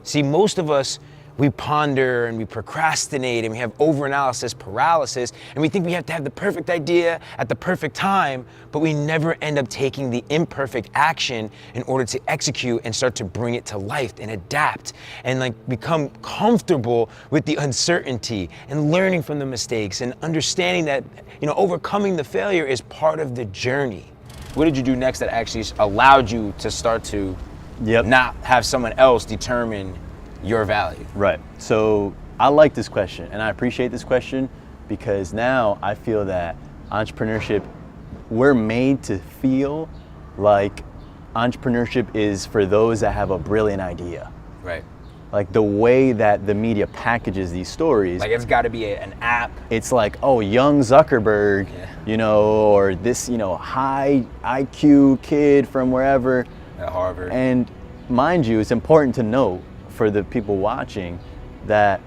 See, most of us, we ponder and we procrastinate and we have overanalysis paralysis, and we think we have to have the perfect idea at the perfect time, but we never end up taking the imperfect action in order to execute and start to bring it to life and adapt and like become comfortable with the uncertainty and learning from the mistakes and understanding that, you know, overcoming the failure is part of the journey. What did you do next that actually allowed you to start to not have someone else determine your value? Right. So I like this question and I appreciate this question because now I feel that entrepreneurship, we're made to feel like entrepreneurship is for those that have a brilliant idea. Right. Like the way that the media packages these stories. Like it's got to be an app. It's like, oh, young Zuckerberg, you know, or this, you know, high IQ kid from wherever. At Harvard. And mind you, it's important to note for the people watching that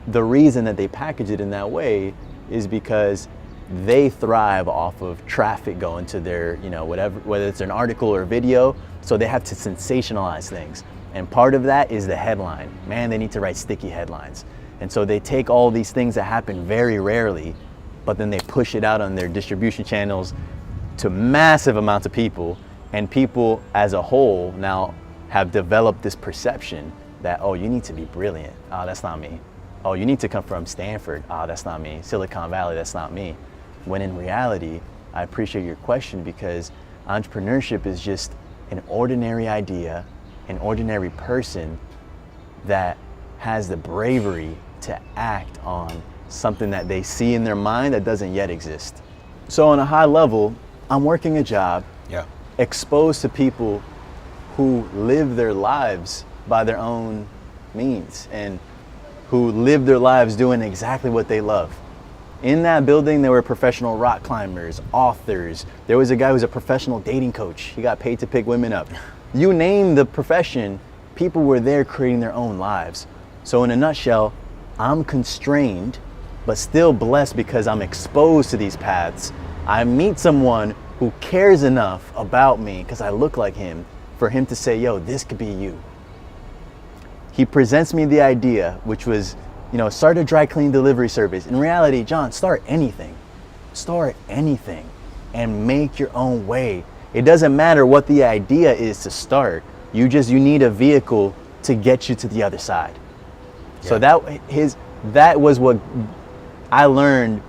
the reason that they package it in that way is because they thrive off of traffic going to their, you know, whatever, whether it's an article or a video, so they have to sensationalize things. And part of that is the headline. Man, they need to write sticky headlines. And so they take all these things that happen very rarely, but then they push it out on their distribution channels to massive amounts of people, and people as a whole now have developed this perception that, oh, you need to be brilliant. Oh, that's not me. Oh, you need to come from Stanford. Oh, that's not me. Silicon Valley, that's not me. When in reality, I appreciate your question because entrepreneurship is just an ordinary idea, an ordinary person that has the bravery to act on something that they see in their mind that doesn't yet exist. So on a high level, I'm working a job, exposed to people who live their lives by their own means and who live their lives doing exactly what they love. In that building, there were professional rock climbers, authors. There was a guy who's a professional dating coach. He got paid to pick women up. You name the profession, people were there creating their own lives. So in a nutshell, I'm constrained, but still blessed because I'm exposed to these paths. I meet someone who cares enough about me because I look like him for him to say, yo, this could be you. He presents me the idea, which was, you know, start a dry clean delivery service. In reality, John, start anything and make your own way. It doesn't matter what the idea is to start. You need a vehicle to get you to the other side. So that was what I learned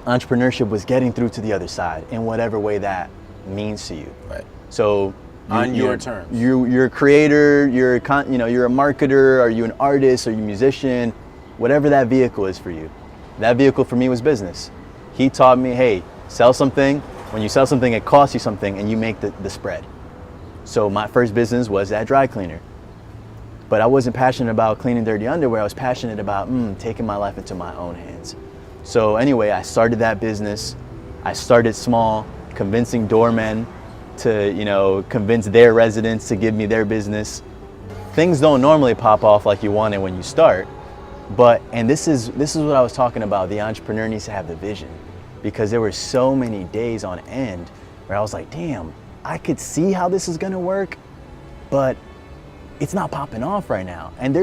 entrepreneurship was, getting through to the other side in whatever way that means to you. Right. So on your terms. You're a creator, you're a marketer, are you an artist, are you a musician, whatever that vehicle is for you. That vehicle for me was business. He taught me, hey, sell something. When you sell something, it costs you something and you make the spread. So my first business was that dry cleaner. But I wasn't passionate about cleaning dirty underwear. I was passionate about taking my life into my own hands. So anyway, I started that business. I started small, convincing doormen to, you know, convince their residents to give me their business. Things don't normally pop off like you want it when you start, and this is what I was talking about. The entrepreneur needs to have the vision, because there were so many days on end where I was like, damn, I could see how this is gonna work, but it's not popping off right now. And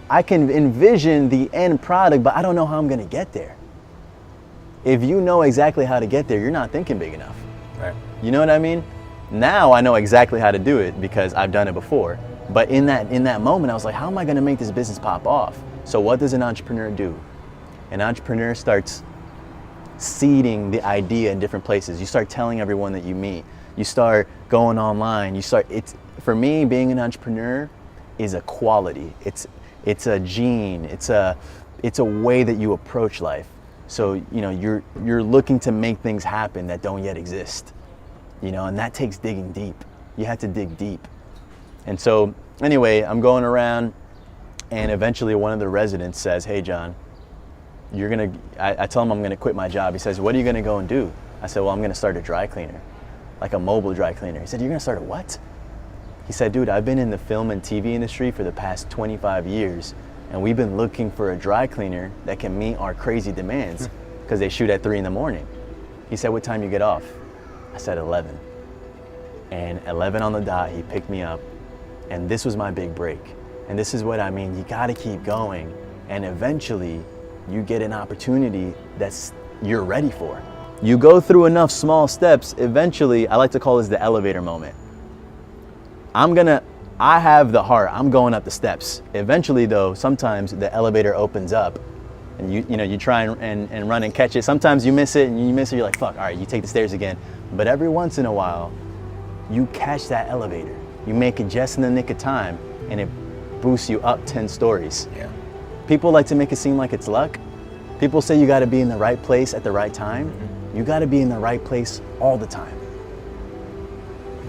I can envision the end product, but I don't know how I'm gonna get there. If you know exactly how to get there, you're not thinking big enough. Right. You know what I mean? Now I know exactly how to do it because I've done it before. But in that moment, I was like, how am I gonna make this business pop off? So what does an entrepreneur do? An entrepreneur starts seeding the idea in different places. You start telling everyone that you meet. You start going online. For me, being an entrepreneur is a quality. It's a gene. It's a way that you approach life. So, you know, you're looking to make things happen that don't yet exist, you know, and that takes digging deep. You have to dig deep. And so anyway, I'm going around, and eventually one of the residents says, hey, John, I tell him I'm gonna quit my job. He says, what are you gonna go and do? I said, well, I'm gonna start a dry cleaner, like a mobile dry cleaner. He said, you're gonna start a what? He said, dude, I've been in the film and TV industry for the past 25 years. And we've been looking for a dry cleaner that can meet our crazy demands because they shoot at 3 a.m. He said, what time you get off? I said 11. And 11 on the dot, he picked me up And this was my big break. And this is what I mean, you gotta keep going. And eventually you get an opportunity you're ready for. You go through enough small steps, eventually, I like to call this the elevator moment. I have the heart, I'm going up the steps. Eventually though, sometimes the elevator opens up and you try and run and catch it. Sometimes you miss it and you're like, fuck, all right, you take the stairs again. But every once in a while, you catch that elevator. You make it just in the nick of time and it boosts you up 10 stories. Yeah. People like to make it seem like it's luck. People say you gotta be in the right place at the right time. You gotta be in the right place all the time.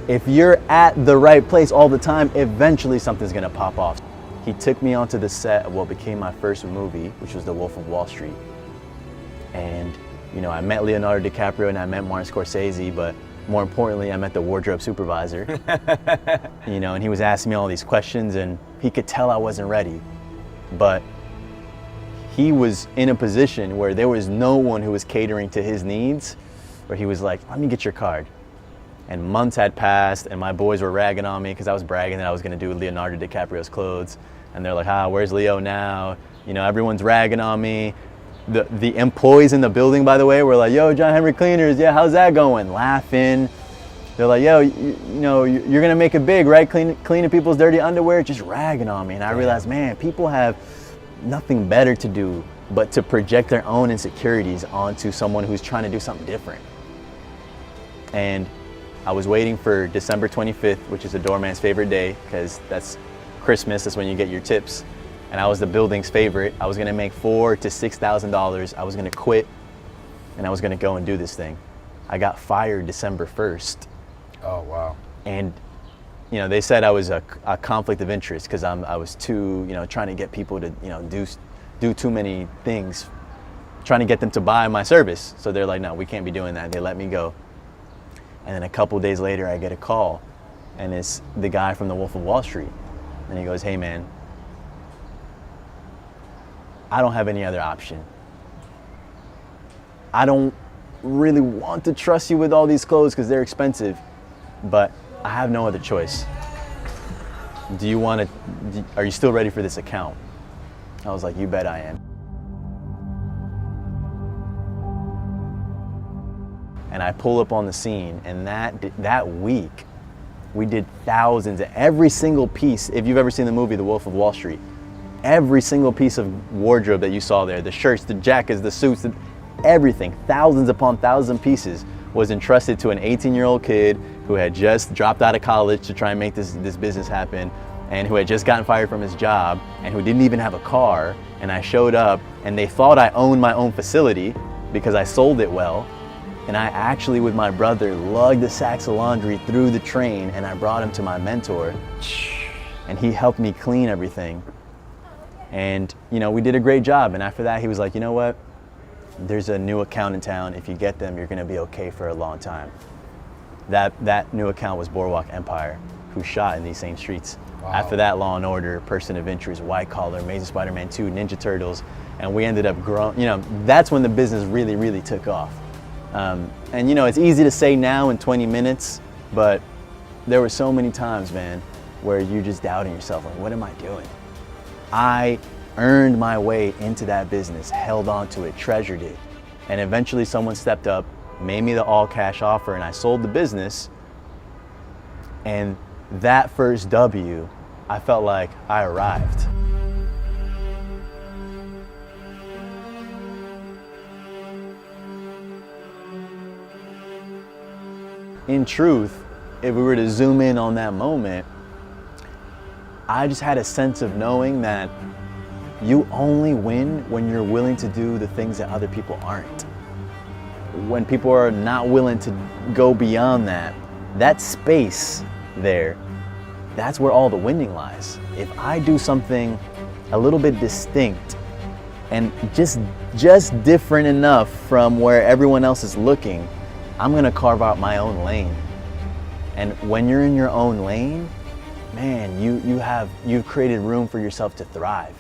If you're at the right place all the time, eventually something's gonna pop off. He took me onto the set of what became my first movie, which was The Wolf of Wall Street. And I met Leonardo DiCaprio and I met Martin Scorsese, but more importantly, I met the wardrobe supervisor. And he was asking me all these questions and he could tell I wasn't ready. But he was in a position where there was no one who was catering to his needs, where he was like, let me get your card. And months had passed and my boys were ragging on me because I was bragging that I was gonna do Leonardo DiCaprio's clothes. And they're like, where's Leo now? Everyone's ragging on me. The employees in the building, by the way, were like, yo, John Henry Cleaners, yeah, how's that going? Laughing. They're like, yo, you're gonna make it big, right? Cleaning people's dirty underwear, just ragging on me. And I realized, man, people have nothing better to do but to project their own insecurities onto someone who's trying to do something different. And I was waiting for December 25th, which is the doorman's favorite day, because that's Christmas, that's when you get your tips. And I was the building's favorite. I was gonna make $4,000 to $6,000. I was gonna quit, and I was gonna go and do this thing. I got fired December 1st. Oh, wow. And they said I was a conflict of interest because I was too, trying to get people to, do too many things, trying to get them to buy my service. So they're like, no, we can't be doing that. They let me go. And then a couple days later, I get a call, and it's the guy from The Wolf of Wall Street. And he goes, hey man, I don't have any other option. I don't really want to trust you with all these clothes because they're expensive, but I have no other choice. Are you still ready for this account? I was like, you bet I am. And I pull up on the scene, and that week, we did thousands. Every single piece, if you've ever seen the movie The Wolf of Wall Street, every single piece of wardrobe that you saw there, the shirts, the jackets, the suits, everything, thousands upon thousands of pieces, was entrusted to an 18-year-old kid who had just dropped out of college to try and make this business happen, and who had just gotten fired from his job, and who didn't even have a car. And I showed up, and they thought I owned my own facility because I sold it well. And I actually, with my brother, lugged the sacks of laundry through the train, and I brought him to my mentor, and he helped me clean everything. And we did a great job. And after that, he was like, you know what? There's a new account in town. If you get them, you're gonna be okay for a long time. That new account was Boardwalk Empire, who shot in these same streets. Wow. After that, Law and Order, Person of Interest, White Collar, Amazing Spider-Man 2, Ninja Turtles, and we ended up growing. That's when the business really, really took off. And it's easy to say now in 20 minutes, but there were so many times, man, where you're just doubting yourself, like, what am I doing? I earned my way into that business, held on to it, treasured it, and eventually someone stepped up, made me the all-cash offer, and I sold the business. And that first W, I felt like I arrived. In truth, if we were to zoom in on that moment, I just had a sense of knowing that you only win when you're willing to do the things that other people aren't. When people are not willing to go beyond that space there, that's where all the winning lies. If I do something a little bit distinct and just different enough from where everyone else is looking, I'm gonna carve out my own lane. And when you're in your own lane, man, you've created room for yourself to thrive.